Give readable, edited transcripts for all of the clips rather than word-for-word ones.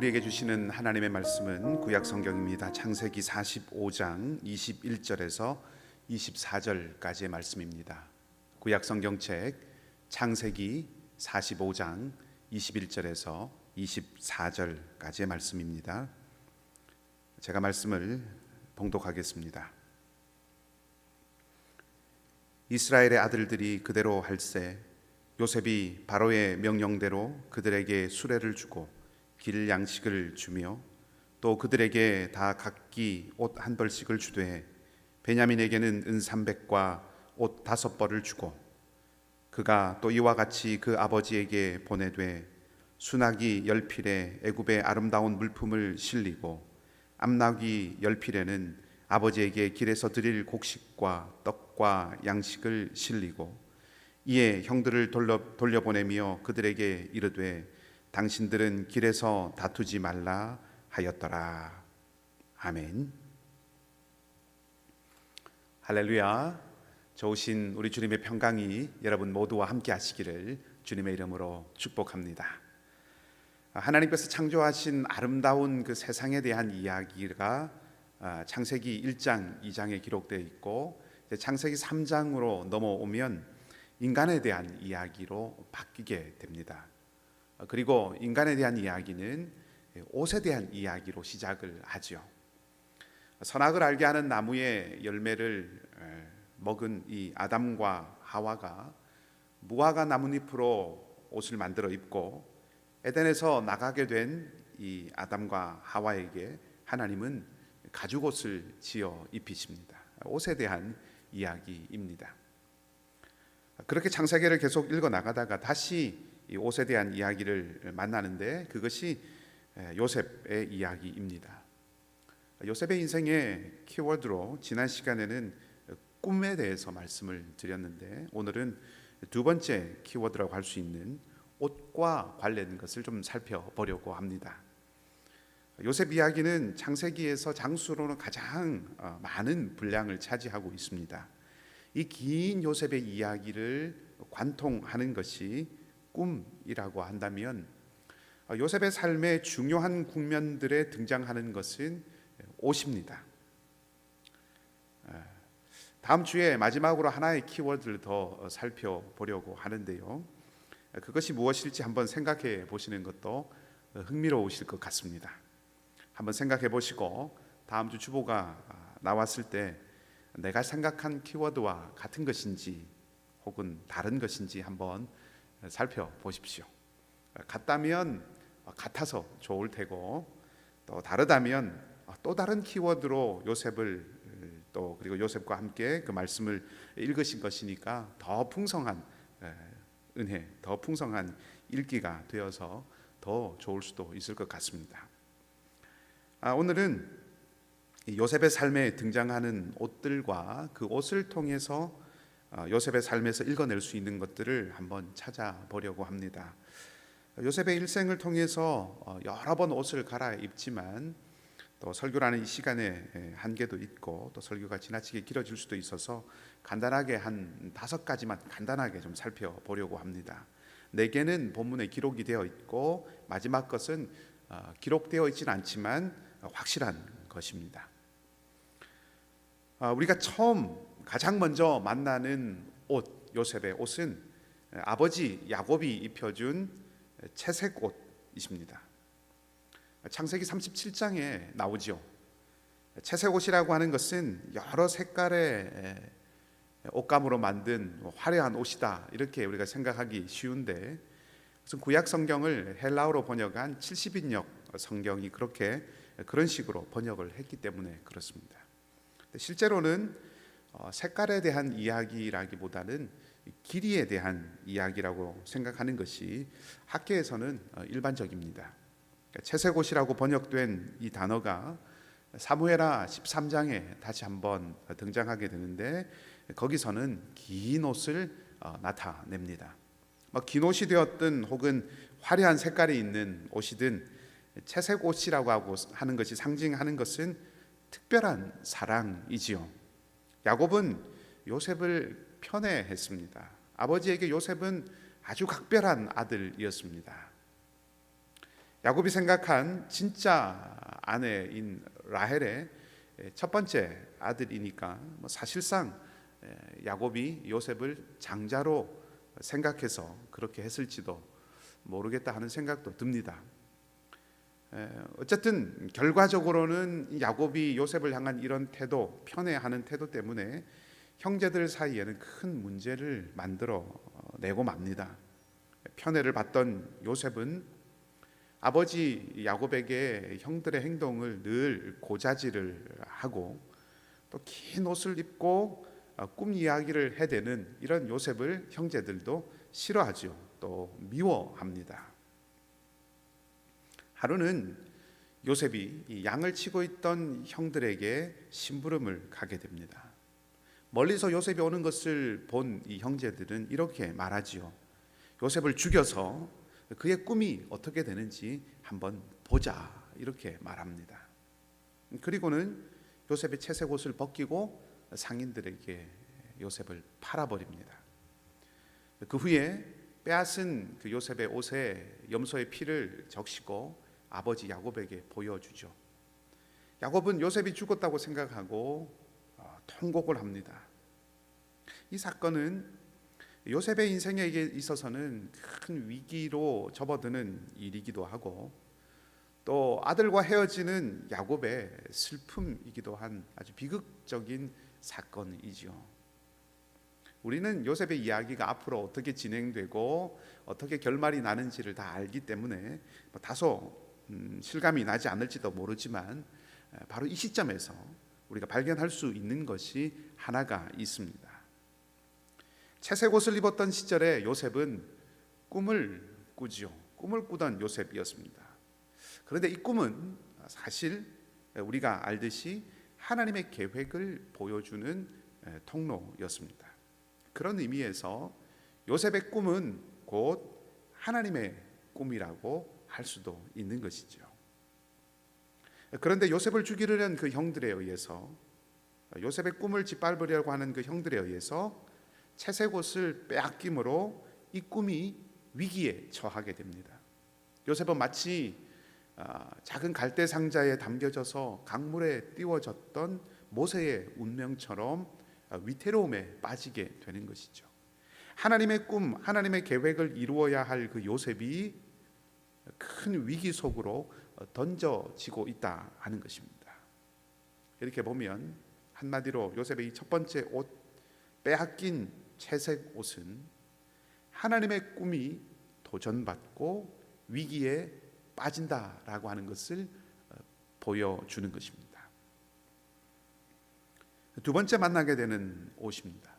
우리에게 주시는 하나님의 말씀은 구약 성경입니다. 창세기 45장 21절에서 24절까지의 말씀입니다. 구약 성경책 창세기 45장 21절에서 24절까지의 말씀입니다. 제가 말씀을 봉독하겠습니다. 이스라엘의 아들들이 그대로 할세 요셉이 바로의 명령대로 그들에게 수레를 주고 길 양식을 주며 또 그들에게 다 각기 옷 한 벌씩을 주되 베냐민에게는 은 300과 옷 5벌을 주고 그가 또 이와 같이 그 아버지에게 보내되 수나기 10필에 애굽의 아름다운 물품을 실리고 암나귀 10필에는 아버지에게 길에서 드릴 곡식과 떡과 양식을 실리고 이에 형들을 돌려보내며 그들에게 이르되 당신들은 길에서 다투지 말라 하였더라. 아멘. 할렐루야. 좋으신 우리 주님의 평강이 여러분 모두와 함께 하시기를 주님의 이름으로 축복합니다. 하나님께서 창조하신 아름다운 그 세상에 대한 이야기가 창세기 1장, 2장에 기록되어 있고 창세기 3장으로 넘어오면 인간에 대한 이야기로 바뀌게 됩니다. 그리고 인간에 대한 이야기는 옷에 대한 이야기로 시작을 하죠. 선악을 알게 하는 나무의 열매를 먹은 이 아담과 하와가 무화과 나뭇잎으로 옷을 만들어 입고 에덴에서 나가게 된 이 아담과 하와에게 하나님은 가죽옷을 지어 입히십니다. 옷에 대한 이야기입니다. 그렇게 창세기를 계속 읽어 나가다가 다시 이 옷에 대한 이야기를 만나는데 그것이 요셉의 이야기입니다. 요셉의 인생의 키워드로 지난 시간에는 꿈에 대해서 말씀을 드렸는데 오늘은 두 번째 키워드라고 할 수 있는 옷과 관련된 것을 좀 살펴보려고 합니다. 요셉 이야기는 창세기에서 장수로는 가장 많은 분량을 차지하고 있습니다. 이 긴 요셉의 이야기를 관통하는 것이 꿈이라고 한다면 요셉의 삶의 중요한 국면들에 등장하는 것은 옷입니다. 다음 주에 마지막으로 하나의 키워드를 더 살펴보려고 하는데요. 그것이 무엇일지 한번 생각해 보시는 것도 흥미로우실 것 같습니다. 한번 생각해 보시고 다음 주 주보가 나왔을 때 내가 생각한 키워드와 같은 것인지 혹은 다른 것인지 한번 살펴보십시오. 같다면 같아서 좋을 테고 또 다르다면 또 다른 키워드로 요셉을 또 그리고 요셉과 함께 그 말씀을 읽으신 것이니까 더 풍성한 은혜, 더 풍성한 읽기가 되어서 더 좋을 수도 있을 것 같습니다. 오늘은 요셉의 삶에 등장하는 옷들과 그 옷을 통해서 요셉의 삶에서 읽어낼 수 있는 것들을 한번 찾아보려고 합니다. 요셉의 일생을 통해서 여러 번 옷을 갈아입지만 또 설교라는 이 시간에 한계도 있고 또 설교가 지나치게 길어질 수도 있어서 간단하게 한 5가지만 간단하게 좀 살펴보려고 합니다. 4개는 본문에 기록이 되어 있고 마지막 것은 기록되어 있지는 않지만 확실한 것입니다. 우리가 가장 먼저 만나는 옷, 요셉의 옷은 아버지 야곱이 입혀준 채색 옷이십니다. 창세기 37장에 나오죠. 채색 옷이라고 하는 것은 여러 색깔의 옷감으로 만든 화려한 옷이다 이렇게 우리가 생각하기 쉬운데 구약 성경을 헬라어로 번역한 70인역 성경이 그런 식으로 번역을 했기 때문에 그렇습니다. 실제로는 색깔에 대한 이야기라기보다는 길이에 대한 이야기라고 생각하는 것이 학계에서는 일반적입니다. 채색옷이라고 번역된 이 단어가 사무엘하 13장에 다시 한번 등장하게 되는데 거기서는 긴 옷을 나타냅니다. 긴 옷이 되었든 혹은 화려한 색깔이 있는 옷이든 채색옷이라고 하는 것이 상징하는 것은 특별한 사랑이지요. 야곱은 요셉을 편애했습니다. 아버지에게 요셉은 아주 각별한 아들이었습니다. 야곱이 생각한 진짜 아내인 라헬의 첫 번째 아들이니까 사실상 야곱이 요셉을 장자로 생각해서 그렇게 했을지도 모르겠다 하는 생각도 듭니다. 어쨌든 결과적으로는 야곱이 요셉을 향한 이런 태도, 편애하는 태도 때문에 형제들 사이에는 큰 문제를 만들어 내고 맙니다. 편애를 받던 요셉은 아버지 야곱에게 형들의 행동을 늘 고자질을 하고 또 긴 옷을 입고 꿈 이야기를 해대는 이런 요셉을 형제들도 싫어하죠. 또 미워합니다. 하루는 요셉이 이 양을 치고 있던 형들에게 심부름을 가게 됩니다. 멀리서 요셉이 오는 것을 본 이 형제들은 이렇게 말하지요. 요셉을 죽여서 그의 꿈이 어떻게 되는지 한번 보자, 이렇게 말합니다. 그리고는 요셉의 채색 옷을 벗기고 상인들에게 요셉을 팔아버립니다. 그 후에 빼앗은 그 요셉의 옷에 염소의 피를 적시고 아버지 야곱에게 보여주죠. 야곱은 요셉이 죽었다고 생각하고 통곡을 합니다. 이 사건은 요셉의 인생에 있어서는 큰 위기로 접어드는 일이기도 하고 또 아들과 헤어지는 야곱의 슬픔이기도 한 아주 비극적인 사건이죠. 우리는 요셉의 이야기가 앞으로 어떻게 진행되고 어떻게 결말이 나는지를 다 알기 때문에 다소 실감이 나지 않을지도 모르지만 바로 이 시점에서 우리가 발견할 수 있는 것이 하나가 있습니다. 채색 옷을 입었던 시절에 요셉은 꿈을 꾸지요. 꿈을 꾸던 요셉이었습니다. 그런데 이 꿈은 사실 우리가 알듯이 하나님의 계획을 보여주는 통로였습니다. 그런 의미에서 요셉의 꿈은 곧 하나님의 꿈이라고 할 수도 있는 것이죠. 그런데 요셉을 죽이려는 그 형들에 의해서, 요셉의 꿈을 짓밟으려고 하는 그 형들에 의해서 채색 옷을 빼앗김으로 이 꿈이 위기에 처하게 됩니다. 요셉은 마치 작은 갈대 상자에 담겨져서 강물에 띄워졌던 모세의 운명처럼 위태로움에 빠지게 되는 것이죠. 하나님의 꿈, 하나님의 계획을 이루어야 할 그 요셉이 큰 위기 속으로 던져지고 있다 하는 것입니다. 이렇게 보면 한마디로 요셉의 이 첫 번째 옷, 빼앗긴 채색 옷은 하나님의 꿈이 도전받고 위기에 빠진다라고 하는 것을 보여주는 것입니다. 두 번째 만나게 되는 옷입니다.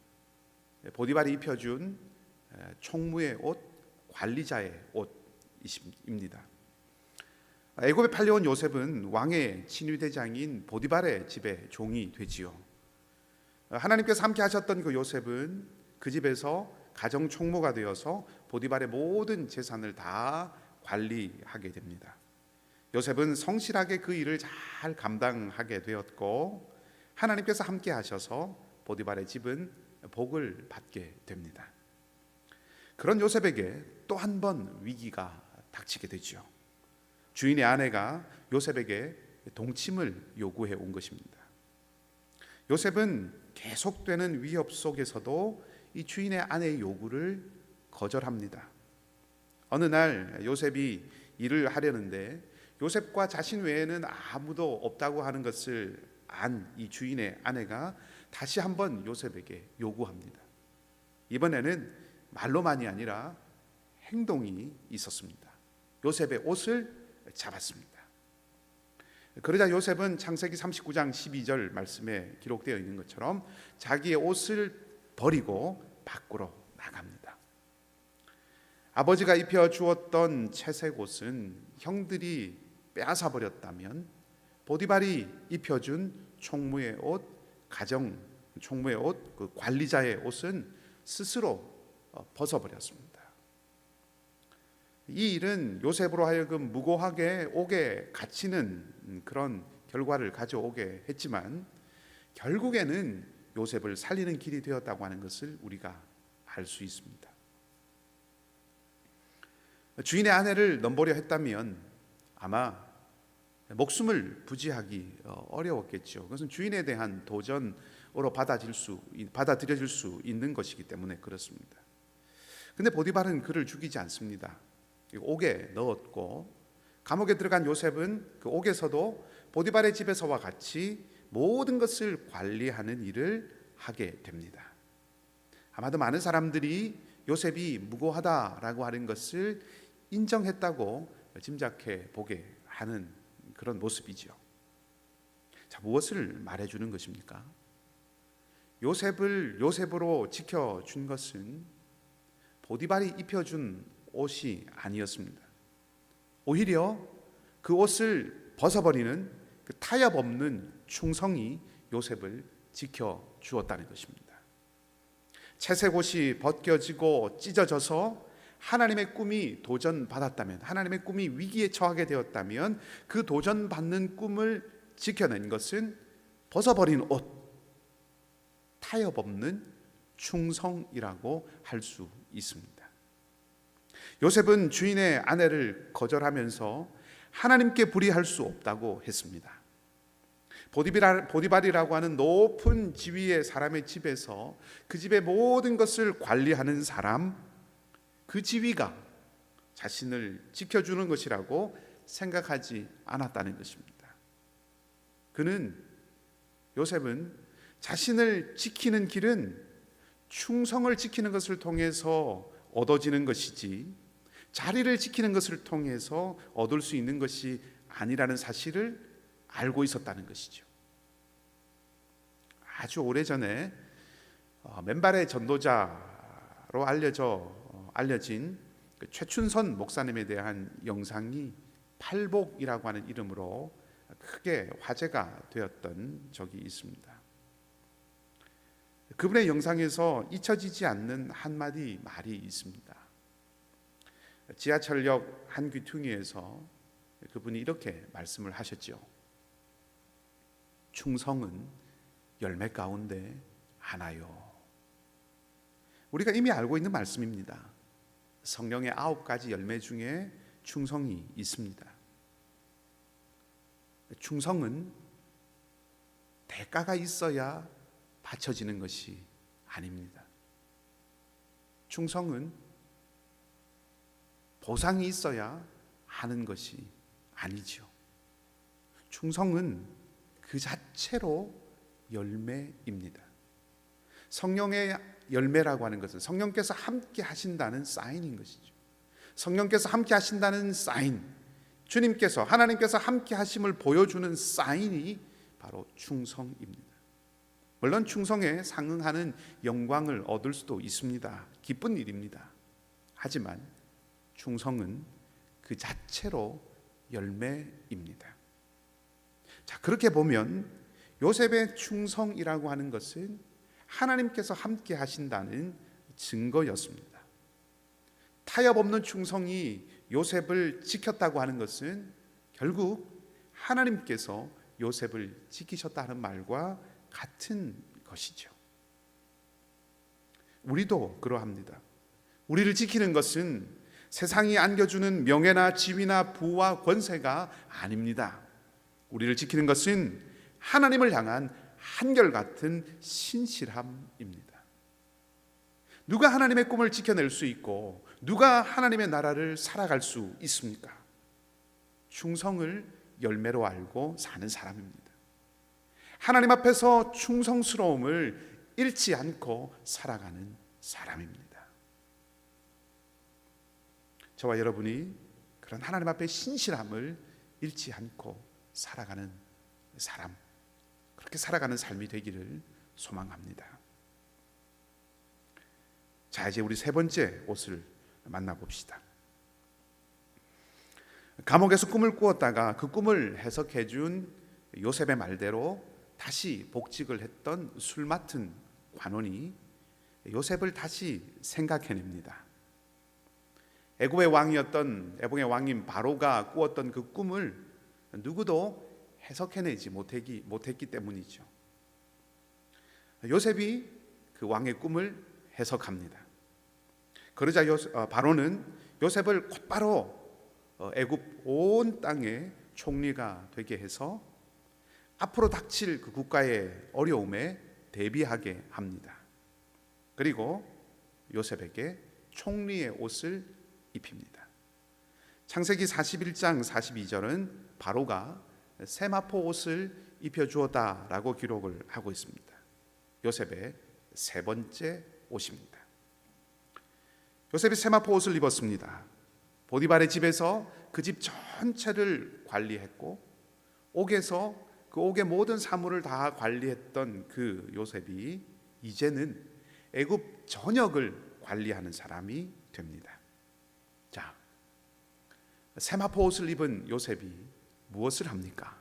보디발이 입혀준 총무의 옷, 관리자의 옷입니다. 애굽에 팔려온 요셉은 왕의 친위대장인 보디발의 집에 종이 되지요. 하나님께서 함께 하셨던 그 요셉은 그 집에서 가정 총무가 되어서 보디발의 모든 재산을 다 관리하게 됩니다. 요셉은 성실하게 그 일을 잘 감당하게 되었고 하나님께서 함께 하셔서 보디발의 집은 복을 받게 됩니다. 그런 요셉에게 또 한 번 위기가 닥치게 되죠. 주인의 아내가 요셉에게 동침을 요구해 온 것입니다. 요셉은 계속되는 위협 속에서도 이 주인의 아내의 요구를 거절합니다. 어느 날 요셉이 일을 하려는데 요셉과 자신 외에는 아무도 없다고 하는 것을 안 이 주인의 아내가 다시 한번 요셉에게 요구합니다. 이번에는 말로만이 아니라 행동이 있었습니다. 요셉의 옷을 잡았습니다. 그러자 요셉은 창세기 39장 12절 말씀에 기록되어 있는 것처럼 자기의 옷을 버리고 밖으로 나갑니다. 아버지가 입혀 주었던 채색 옷은 형들이 빼앗아 버렸다면 보디발이 입혀준 총무의 옷, 가정 총무의 옷, 그 관리자의 옷은 스스로 벗어버렸습니다. 이 일은 요셉으로 하여금 무고하게 옥에 갇히는 그런 결과를 가져오게 했지만 결국에는 요셉을 살리는 길이 되었다고 하는 것을 우리가 알 수 있습니다. 주인의 아내를 넘보려 했다면 아마 목숨을 부지하기 어려웠겠죠. 그것은 주인에 대한 도전으로 받아들여질 수 있는 것이기 때문에 그렇습니다. 근데 보디발은 그를 죽이지 않습니다. 옥에 넣었고 감옥에 들어간 요셉은 그 옥에서도 보디발의 집에서와 같이 모든 것을 관리하는 일을 하게 됩니다. 아마도 많은 사람들이 요셉이 무고하다라고 하는 것을 인정했다고 짐작해 보게 하는 그런 모습이죠. 자, 무엇을 말해주는 것입니까? 요셉을 요셉으로 지켜준 것은 보디발이 입혀준 옷이 아니었습니다. 오히려 그 옷을 벗어버리는 그 타협 없는 충성이 요셉을 지켜주었다는 것입니다. 채색 옷이 벗겨지고 찢어져서 하나님의 꿈이 도전받았다면, 하나님의 꿈이 위기에 처하게 되었다면 그 도전받는 꿈을 지켜낸 것은 벗어버린 옷, 타협 없는 충성이라고 할 수 있습니다. 요셉은 주인의 아내를 거절하면서 하나님께 불의할 수 없다고 했습니다. 보디발이라고 하는 높은 지위의 사람의 집에서 그 집의 모든 것을 관리하는 사람, 그 지위가 자신을 지켜주는 것이라고 생각하지 않았다는 것입니다. 요셉은 자신을 지키는 길은 충성을 지키는 것을 통해서 얻어지는 것이지 자리를 지키는 것을 통해서 얻을 수 있는 것이 아니라는 사실을 알고 있었다는 것이죠. 아주 오래전에 맨발의 전도자로 알려진 그 최춘선 목사님에 대한 영상이 팔복이라고 하는 이름으로 크게 화제가 되었던 적이 있습니다. 그분의 영상에서 잊혀지지 않는 한마디 말이 있습니다. 지하철역 한 귀퉁이에서 그분이 이렇게 말씀을 하셨죠. 충성은 열매 가운데 하나요. 우리가 이미 알고 있는 말씀입니다. 성령의 9가지 열매 중에 충성이 있습니다. 충성은 대가가 있어야 바쳐지는 것이 아닙니다. 충성은 보상이 있어야 하는 것이 아니죠. 충성은 그 자체로 열매입니다. 성령의 열매라고 하는 것은 성령께서 함께 하신다는 사인인 것이죠. 성령께서 함께 하신다는 사인, 주님께서 하나님께서 함께 하심을 보여주는 사인이 바로 충성입니다. 물론 충성에 상응하는 영광을 얻을 수도 있습니다. 기쁜 일입니다. 하지만 충성은 그 자체로 열매입니다. 자, 그렇게 보면 요셉의 충성이라고 하는 것은 하나님께서 함께 하신다는 증거였습니다. 타협 없는 충성이 요셉을 지켰다고 하는 것은 결국 하나님께서 요셉을 지키셨다는 말과 같은 것이죠. 우리도 그러합니다. 우리를 지키는 것은 세상이 안겨주는 명예나 지위나 부와 권세가 아닙니다. 우리를 지키는 것은 하나님을 향한 한결같은 신실함입니다. 누가 하나님의 꿈을 지켜낼 수 있고 누가 하나님의 나라를 살아갈 수 있습니까? 충성을 열매로 알고 사는 사람입니다. 하나님 앞에서 충성스러움을 잃지 않고 살아가는 사람입니다. 저와 여러분이 그런 하나님 앞에 신실함을 잃지 않고 살아가는 사람, 그렇게 살아가는 삶이 되기를 소망합니다. 자, 이제 우리 세 번째 옷을 만나봅시다. 감옥에서 꿈을 꾸었다가 그 꿈을 해석해 준 요셉의 말대로 다시 복직을 했던 술 맡은 관원이 요셉을 다시 생각해냅니다. 애굽의 왕인 바로가 꾸었던 그 꿈을 누구도 해석해내지 못했기 때문이죠. 요셉이 그 왕의 꿈을 해석합니다. 그러자 바로는 요셉을 곧바로 애굽 온 땅의 총리가 되게 해서 앞으로 닥칠 그 국가의 어려움에 대비하게 합니다. 그리고 요셉에게 총리의 옷을 입힙니다. 창세기 41장 42절은 바로가 세마포 옷을 입혀주었다라고 기록을 하고 있습니다. 요셉의 세 번째 옷입니다. 요셉이 세마포 옷을 입었습니다. 보디발의 집에서 그 집 전체를 관리했고 옥에서 그 옥의 모든 사물을 다 관리했던 그 요셉이 이제는 애굽 전역을 관리하는 사람이 됩니다. 자, 세마포 옷을 입은 요셉이 무엇을 합니까?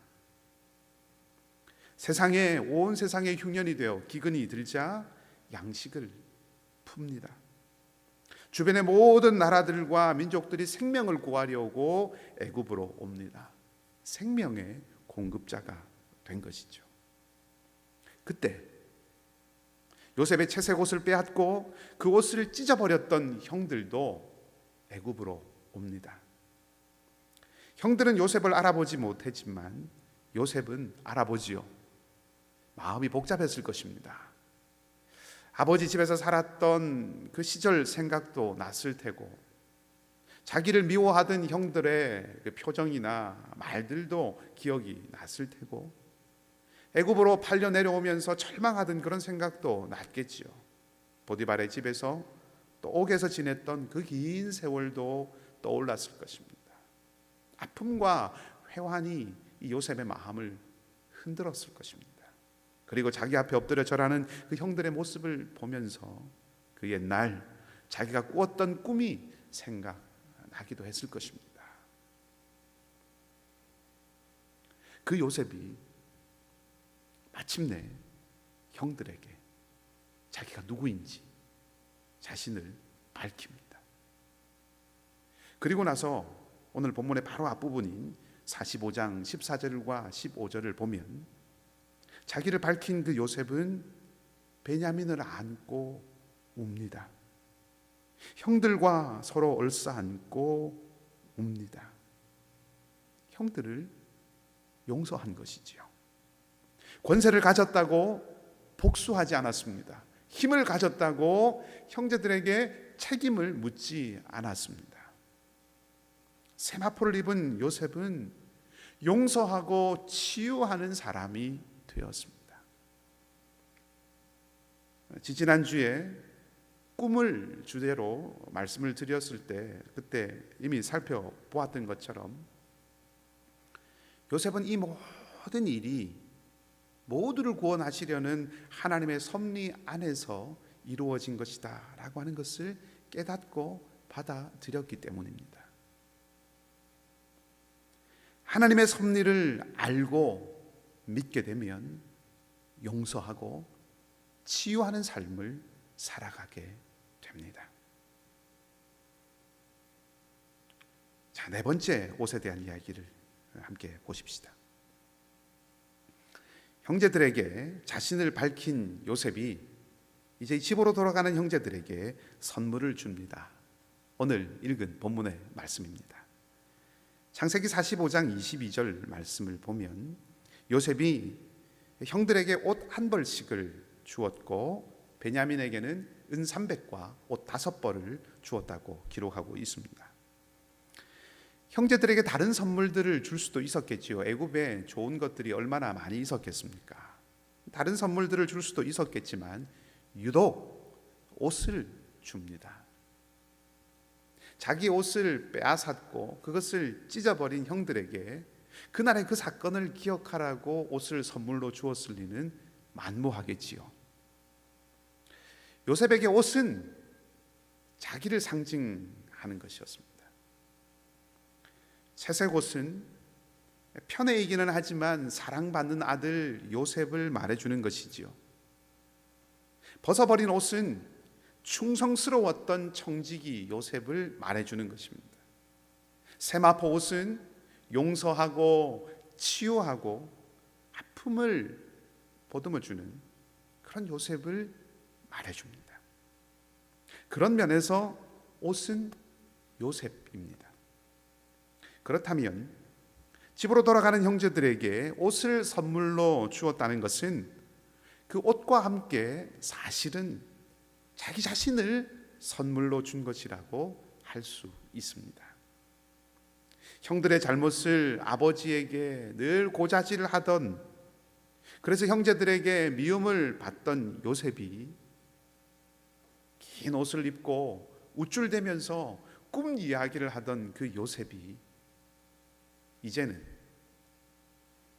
온 세상에 흉년이 되어 기근이 들자 양식을 풉니다. 주변의 모든 나라들과 민족들이 생명을 구하려고 애굽으로 옵니다. 생명의 공급자가 된 것이죠. 그때 요셉의 채색 옷을 빼앗고 그 옷을 찢어버렸던 형들도 애굽으로 옵니다. 형들은 요셉을 알아보지 못했지만 요셉은 알아보지요. 마음이 복잡했을 것입니다. 아버지 집에서 살았던 그 시절 생각도 났을 테고 자기를 미워하던 형들의 그 표정이나 말들도 기억이 났을 테고 애굽으로 팔려 내려오면서 절망하던 그런 생각도 났겠지요. 보디발의 집에서 또 옥에서 지냈던 그 긴 세월도 떠올랐을 것입니다. 아픔과 회환이 이 요셉의 마음을 흔들었을 것입니다. 그리고 자기 앞에 엎드려 절하는 그 형들의 모습을 보면서 그 옛날 자기가 꾸었던 꿈이 생각나기도 했을 것입니다. 그 요셉이 마침내 형들에게 자기가 누구인지 자신을 밝힙니다. 그리고 나서 오늘 본문의 바로 앞부분인 45장 14절과 15절을 보면 자기를 밝힌 그 요셉은 베냐민을 안고 웁니다. 형들과 서로 얼싸안고 웁니다. 형들을 용서한 것이지요. 권세를 가졌다고 복수하지 않았습니다. 힘을 가졌다고 형제들에게 책임을 묻지 않았습니다. 세마포를 입은 요셉은 용서하고 치유하는 사람이 되었습니다. 지지난주에 꿈을 주제로 말씀을 드렸을 때 그때 이미 살펴보았던 것처럼 요셉은 이 모든 일이 모두를 구원하시려는 하나님의 섭리 안에서 이루어진 것이다 라고 하는 것을 깨닫고 받아들였기 때문입니다. 하나님의 섭리를 알고 믿게 되면 용서하고 치유하는 삶을 살아가게 됩니다. 자, 네 번째 옷에 대한 이야기를 함께 보십시다. 형제들에게 자신을 밝힌 요셉이 이제 집으로 돌아가는 형제들에게 선물을 줍니다. 오늘 읽은 본문의 말씀입니다. 창세기 45장 22절 말씀을 보면 요셉이 형들에게 옷 한 벌씩을 주었고 베냐민에게는 은 300과 옷 5벌을 주었다고 기록하고 있습니다. 형제들에게 다른 선물들을 줄 수도 있었겠지요. 애굽에 좋은 것들이 얼마나 많이 있었겠습니까? 다른 선물들을 줄 수도 있었겠지만 유독 옷을 줍니다. 자기 옷을 빼앗았고 그것을 찢어버린 형들에게 그날의 그 사건을 기억하라고 옷을 선물로 주었을 리는 만무하겠지요. 요셉에게 옷은 자기를 상징하는 것이었습니다. 채색 옷은 편해이기는 하지만 사랑받는 아들 요셉을 말해주는 것이지요. 벗어버린 옷은 충성스러웠던 청지기 요셉을 말해주는 것입니다. 세마포 옷은 용서하고 치유하고 아픔을 보듬어주는 그런 요셉을 말해줍니다. 그런 면에서 옷은 요셉입니다. 그렇다면 집으로 돌아가는 형제들에게 옷을 선물로 주었다는 것은 그 옷과 함께 사실은 자기 자신을 선물로 준 것이라고 할 수 있습니다. 형들의 잘못을 아버지에게 늘 고자질을 하던, 그래서 형제들에게 미움을 받던 요셉이 긴 옷을 입고 우쭐대면서 꿈 이야기를 하던 그 요셉이 이제는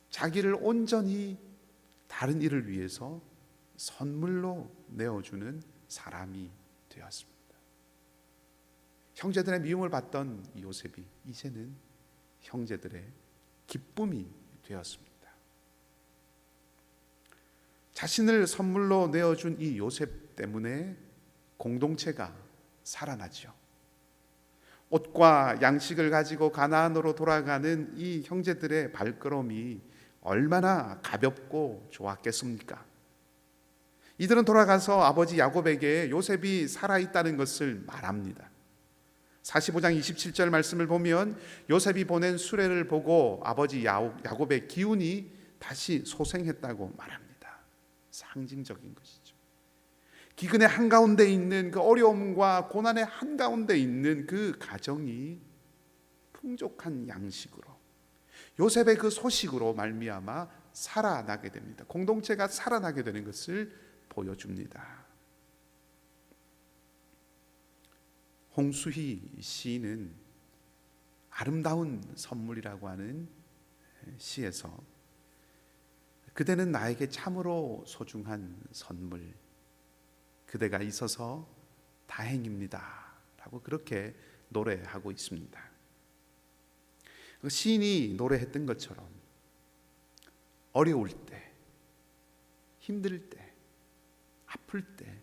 자기를 온전히 다른 일을 위해서 선물로 내어주는 사람이 되었습니다. 형제들의 미움을 받던 요셉이 이제는 형제들의 기쁨이 되었습니다. 자신을 선물로 내어준 이 요셉 때문에 공동체가 살아나죠. 옷과 양식을 가지고 가나안으로 돌아가는 이 형제들의 발걸음이 얼마나 가볍고 좋았겠습니까? 이들은 돌아가서 아버지 야곱에게 요셉이 살아있다는 것을 말합니다. 45장 27절 말씀을 보면 요셉이 보낸 수레를 보고 아버지 야곱의 기운이 다시 소생했다고 말합니다. 상징적인 것이죠. 기근의 한가운데 있는 그 어려움과 고난의 한가운데 있는 그 가정이 풍족한 양식으로, 요셉의 그 소식으로 말미암아 살아나게 됩니다. 공동체가 살아나게 되는 것을 보여줍니다. 홍수희 시인은 아름다운 선물이라고 하는 시에서 그대는 나에게 참으로 소중한 선물, 그대가 있어서 다행입니다 라고 그렇게 노래하고 있습니다. 시인이 노래했던 것처럼 어려울 때, 힘들 때, 아플 때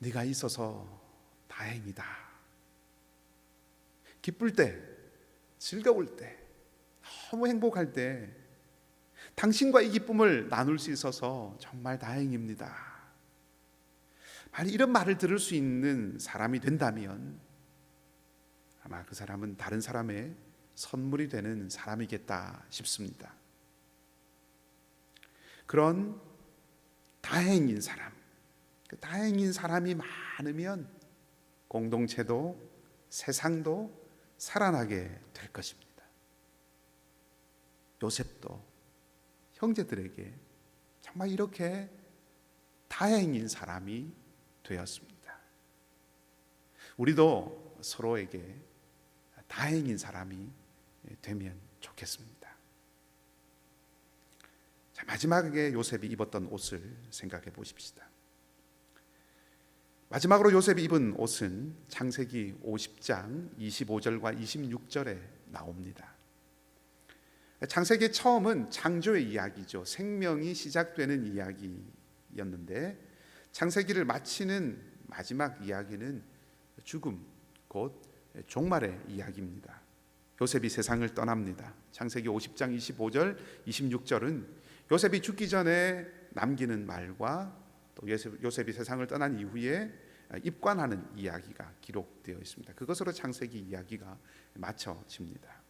네가 있어서 다행이다. 기쁠 때, 즐거울 때, 너무 행복할 때 당신과 이 기쁨을 나눌 수 있어서 정말 다행입니다. 만약 이런 말을 들을 수 있는 사람이 된다면 아마 그 사람은 다른 사람의 선물이 되는 사람이겠다 싶습니다. 그런 다행인 사람, 그 다행인 사람이 많으면 공동체도 세상도 살아나게 될 것입니다. 요셉도 형제들에게 정말 이렇게 다행인 사람이 되었습니다. 우리도 서로에게 다행인 사람이 되면 좋겠습니다. 자, 마지막에 요셉이 입었던 옷을 생각해 보십시다. 마지막으로 요셉이 입은 옷은 창세기 50장 25절과 26절에 나옵니다. 창세기 처음은 창조의 이야기죠. 생명이 시작되는 이야기였는데 창세기를 마치는 마지막 이야기는 죽음, 곧 종말의 이야기입니다. 요셉이 세상을 떠납니다. 창세기 50장 25절 26절은 요셉이 죽기 전에 남기는 말과 또 요셉이 세상을 떠난 이후에 입관하는 이야기가 기록되어 있습니다. 그것으로 창세기 이야기가 마쳐집니다.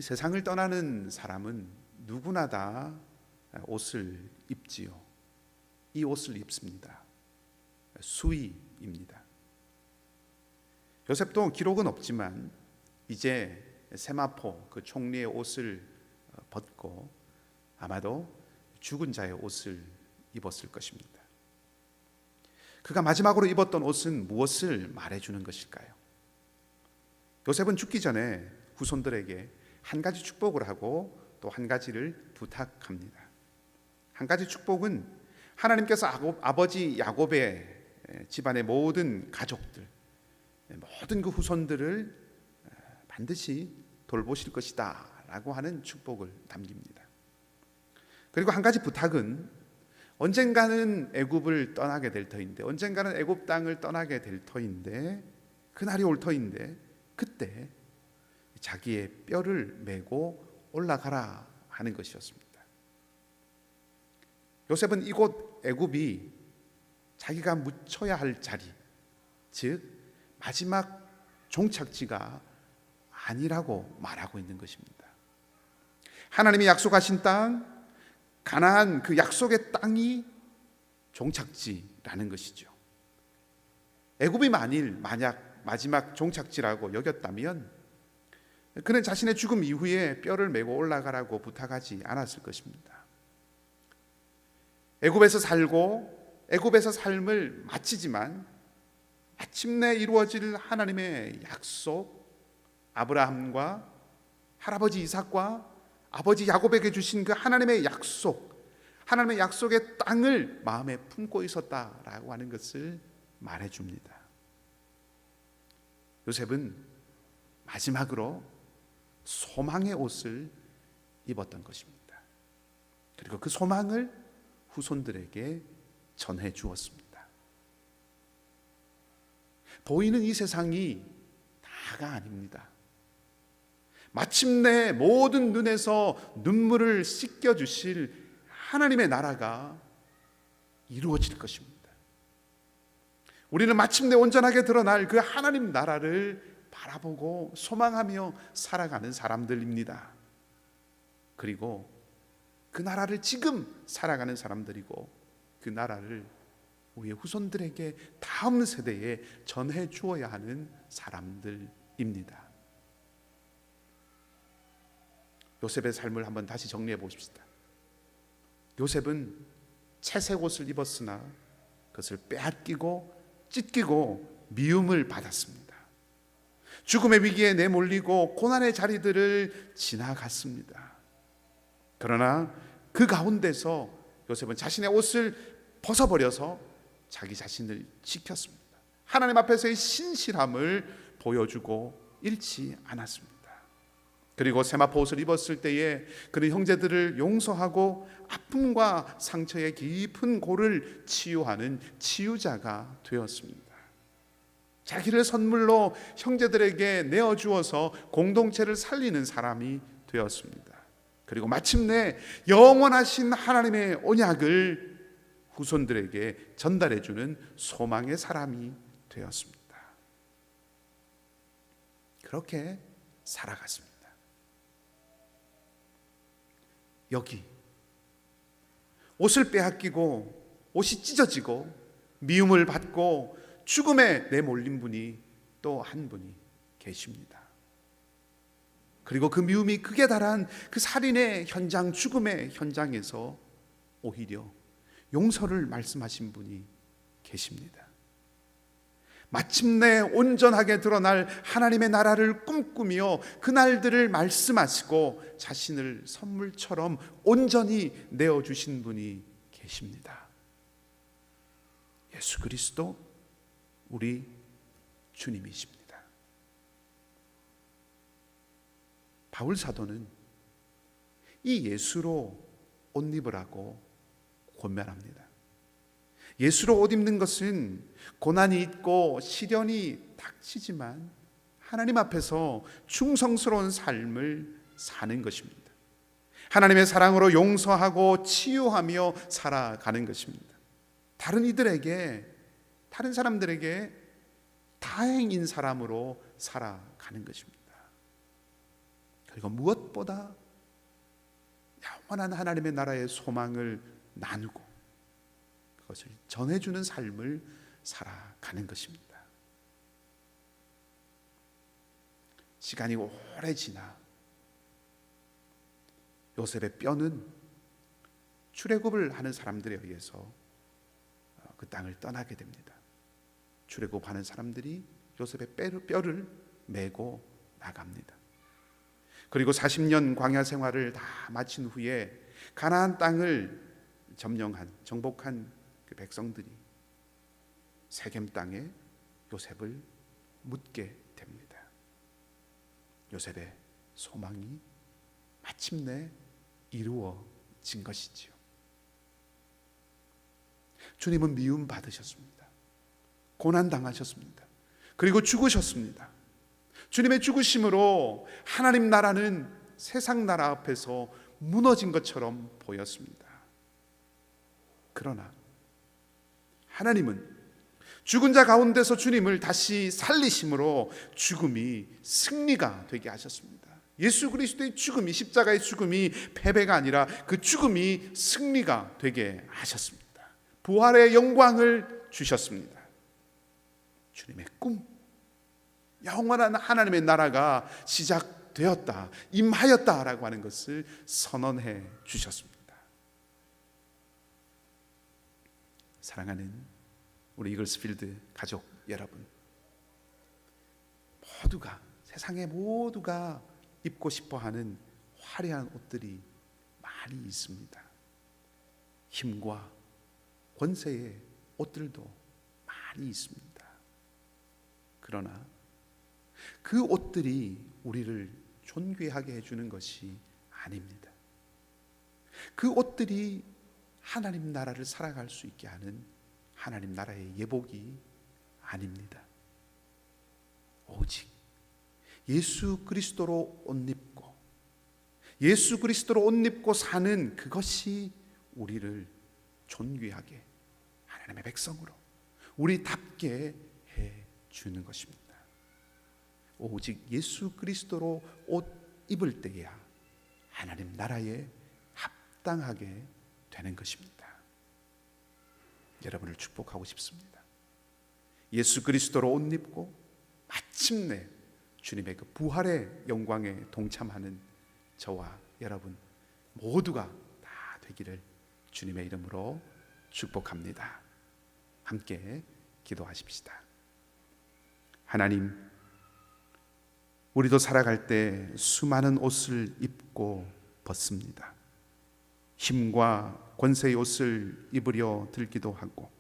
세상을 떠나는 사람은 누구나 다 옷을 입지요. 이 옷을 입습니다. 수의입니다. 요셉도 기록은 없지만 이제 세마포 그 총리의 옷을 벗고 아마도 죽은 자의 옷을 입었을 것입니다. 그가 마지막으로 입었던 옷은 무엇을 말해주는 것일까요? 요셉은 죽기 전에 후손들에게 한 가지 축복을 하고 또 한 가지를 부탁합니다. 한 가지 축복은 하나님께서 아버지 야곱의 집안의 모든 가족들, 모든 그 후손들을 반드시 돌보실 것이다 라고 하는 축복을 남깁니다. 그리고 한 가지 부탁은 언젠가는 애굽을 떠나게 될 터인데, 언젠가는 애굽 땅을 떠나게 될 터인데, 그날이 올 터인데 그때 자기의 뼈를 메고 올라가라 하는 것이었습니다. 요셉은 이곳 애굽이 자기가 묻혀야 할 자리, 즉 마지막 종착지가 아니라고 말하고 있는 것입니다. 하나님이 약속하신 땅, 가나안 그 약속의 땅이 종착지라는 것이죠. 애굽이 만약 마지막 종착지라고 여겼다면 그는 자신의 죽음 이후에 뼈를 메고 올라가라고 부탁하지 않았을 것입니다. 애굽에서 살고 애굽에서 삶을 마치지만 마침내 이루어질 하나님의 약속, 아브라함과 할아버지 이삭과 아버지 야곱에게 주신 그 하나님의 약속, 하나님의 약속의 땅을 마음에 품고 있었다라고 하는 것을 말해줍니다. 요셉은 마지막으로 소망의 옷을 입었던 것입니다. 그리고 그 소망을 후손들에게 전해 주었습니다. 보이는 이 세상이 다가 아닙니다. 마침내 모든 눈에서 눈물을 씻겨주실 하나님의 나라가 이루어질 것입니다. 우리는 마침내 온전하게 드러날 그 하나님 나라를 바라보고 소망하며 살아가는 사람들입니다. 그리고 그 나라를 지금 살아가는 사람들이고 그 나라를 우리의 후손들에게 다음 세대에 전해 주어야 하는 사람들입니다. 요셉의 삶을 한번 다시 정리해 보십시다. 요셉은 채색 옷을 입었으나 그것을 빼앗기고 찢기고 미움을 받았습니다. 죽음의 위기에 내몰리고 고난의 자리들을 지나갔습니다. 그러나 그 가운데서 요셉은 자신의 옷을 벗어버려서 자기 자신을 지켰습니다. 하나님 앞에서의 신실함을 보여주고 잃지 않았습니다. 그리고 세마포 옷을 입었을 때에 그는 형제들을 용서하고 아픔과 상처의 깊은 골을 치유하는 치유자가 되었습니다. 자기를 선물로 형제들에게 내어주어서 공동체를 살리는 사람이 되었습니다. 그리고 마침내 영원하신 하나님의 언약을 후손들에게 전달해주는 소망의 사람이 되었습니다. 그렇게 살아갔습니다. 여기 옷을 빼앗기고 옷이 찢어지고 미움을 받고 죽음에 내몰린 분이 또 한 분이 계십니다. 그리고 그 미움이 극에 달한 그 살인의 현장, 죽음의 현장에서 오히려 용서를 말씀하신 분이 계십니다. 마침내 온전하게 드러날 하나님의 나라를 꿈꾸며 그 날들을 말씀하시고 자신을 선물처럼 온전히 내어주신 분이 계십니다. 예수 그리스도 우리 주님이십니다. 바울 사도는 이 예수로 옷 입으라고 권면합니다. 예수로 옷 입는 것은 고난이 있고 시련이 닥치지만 하나님 앞에서 충성스러운 삶을 사는 것입니다. 하나님의 사랑으로 용서하고 치유하며 살아가는 것입니다. 다른 사람들에게 다행인 사람으로 살아가는 것입니다. 그리고 무엇보다 영원한 하나님의 나라의 소망을 나누고 그것을 전해주는 삶을 살아가는 것입니다. 시간이 오래 지나 요셉의 뼈는 출애굽을 하는 사람들에 의해서 그 땅을 떠나게 됩니다. 출애굽하는 사람들이 요셉의 뼈를 메고 나갑니다. 그리고 40년 광야 생활을 다 마친 후에 가나안 땅을 정복한 그 백성들이 세겜 땅에 요셉을 묻게 됩니다. 요셉의 소망이 마침내 이루어진 것이지요. 주님은 미움 받으셨습니다. 고난 당하셨습니다. 그리고 죽으셨습니다. 주님의 죽으심으로 하나님 나라는 세상 나라 앞에서 무너진 것처럼 보였습니다. 그러나 하나님은 죽은 자 가운데서 주님을 다시 살리심으로 죽음이 승리가 되게 하셨습니다. 예수 그리스도의 죽음이, 십자가의 죽음이 패배가 아니라 그 죽음이 승리가 되게 하셨습니다. 부활의 영광을 주셨습니다. 주님의 꿈, 영원한 하나님의 나라가 시작되었다, 임하였다라고 하는 것을 선언해 주셨습니다. 사랑하는 우리 이글스필드 가족 여러분, 모두가, 세상의 모두가 입고 싶어하는 화려한 옷들이 많이 있습니다. 힘과 권세의 옷들도 많이 있습니다. 그러나 그 옷들이 우리를 존귀하게 해주는 것이 아닙니다. 그 옷들이 하나님 나라를 살아갈 수 있게 하는 하나님 나라의 예복이 아닙니다. 오직 예수 그리스도로 옷 입고, 예수 그리스도로 옷 입고 사는 그것이 우리를 존귀하게, 하나님의 백성으로 우리답게 해 주는 것입니다. 오직 예수 그리스도로 옷 입을 때야 하나님 나라에 합당하게 되는 것입니다. 여러분을 축복하고 싶습니다. 예수 그리스도로 옷 입고 마침내 주님의 그 부활의 영광에 동참하는 저와 여러분 모두가 다 되기를 주님의 이름으로 축복합니다. 함께 기도하십시다. 하나님, 우리도 살아갈 때 수많은 옷을 입고 벗습니다. 힘과 권세의 옷을 입으려 들기도 하고,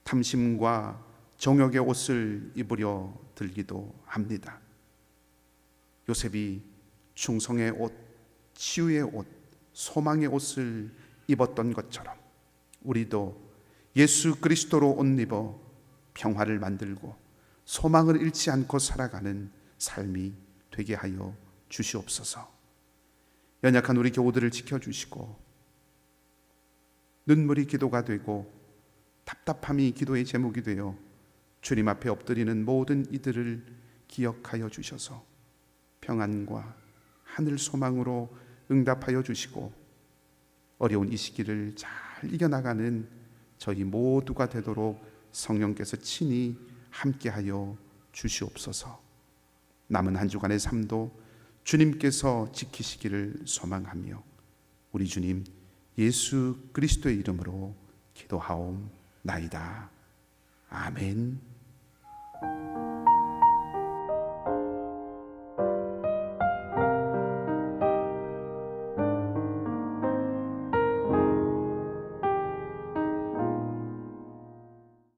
탐심과 정욕의 옷을 입으려 들기도 합니다. 요셉이 충성의 옷, 치유의 옷, 소망의 옷을 입었던 것처럼 우리도 예수 그리스도로 옷 입어 평화를 만들고 소망을 잃지 않고 살아가는 삶이 되게 하여 주시옵소서. 연약한 우리 교우들을 지켜주시고, 눈물이 기도가 되고 답답함이 기도의 제목이 되어 주님 앞에 엎드리는 모든 이들을 기억하여 주셔서 평안과 하늘 소망으로 응답하여 주시고, 어려운 이 시기를 잘 이겨나가는 저희 모두가 되도록 성령께서 친히 함께하여 주시옵소서. 남은 한 주간의 삶도 주님께서 지키시기를 소망하며 우리 주님 예수 그리스도의 이름으로 기도하옵나이다. 아멘.